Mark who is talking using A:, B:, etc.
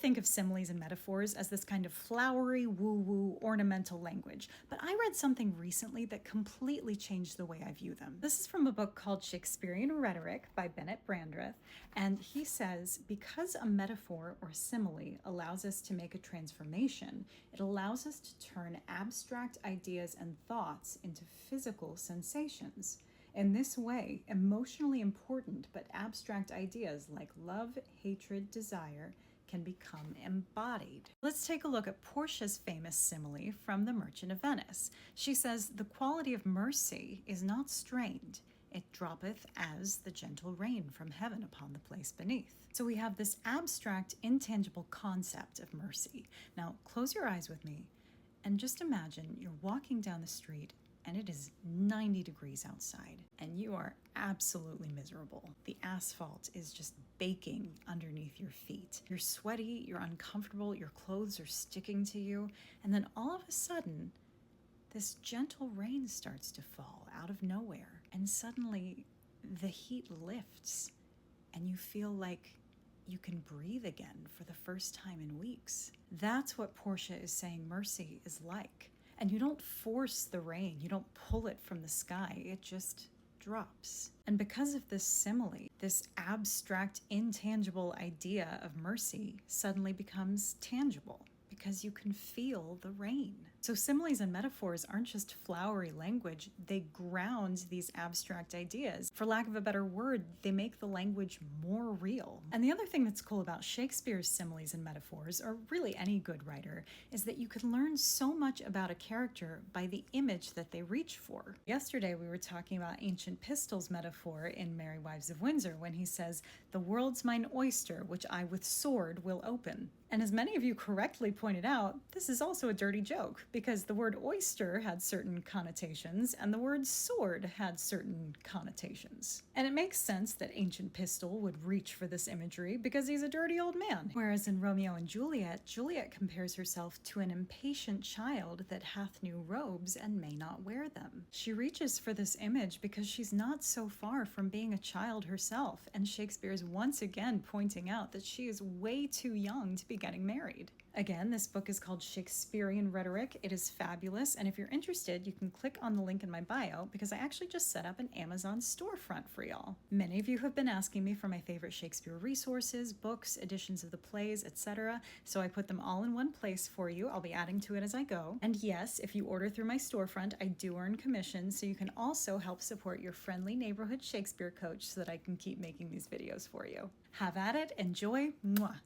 A: think of similes and metaphors as this kind of flowery, woo-woo, ornamental language, but I read something recently that completely changed the way I view them. This is from a book called Shakespearean Rhetoric by Bennett Brandreth, and he says, because a metaphor or simile allows us to make a transformation, it allows us to turn abstract ideas and thoughts into physical sensations. In this way, emotionally important but abstract ideas like love, hatred, desire can become embodied. Let's take a look at Portia's famous simile from The Merchant of Venice. She says, "The quality of mercy is not strained. It droppeth as the gentle rain from heaven upon the place beneath." So we have this abstract, intangible concept of mercy. Now, close your eyes with me and just imagine you're walking down the street and it is 90 degrees outside, and you are absolutely miserable. The asphalt is just baking underneath your feet. You're sweaty, you're uncomfortable, your clothes are sticking to you, and then all of a sudden, this gentle rain starts to fall out of nowhere, and suddenly the heat lifts, and you feel like you can breathe again for the first time in weeks. That's what Portia is saying mercy is like. And you don't force the rain, you don't pull it from the sky, it just drops. And because of this simile, this abstract, intangible idea of mercy suddenly becomes tangible, because you can feel the rain. So similes and metaphors aren't just flowery language, they ground these abstract ideas. For lack of a better word, they make the language more real. And the other thing that's cool about Shakespeare's similes and metaphors, or really any good writer, is that you can learn so much about a character by the image that they reach for. Yesterday we were talking about Ancient Pistol's metaphor in Merry Wives of Windsor when he says, "The world's mine oyster, which I with sword will open." And as many of you correctly pointed out, this is also a dirty joke, because the word oyster had certain connotations and the word sword had certain connotations. And it makes sense that Ancient Pistol would reach for this imagery because he's a dirty old man. Whereas in Romeo and Juliet, Juliet compares herself to an impatient child that hath new robes and may not wear them. She reaches for this image because she's not so far from being a child herself, and Shakespeare is once again pointing out that she is way too young to be getting married. Again, this book is called Shakespearean Rhetoric. It is fabulous, and if you're interested, you can click on the link in my bio because I actually just set up an Amazon storefront for y'all. Many of you have been asking me for my favorite Shakespeare resources, books, editions of the plays, etc., so I put them all in one place for you. I'll be adding to it as I go. And yes, if you order through my storefront, I do earn commissions, so you can also help support your friendly neighborhood Shakespeare coach so that I can keep making these videos for you. Have at it, enjoy, mwah!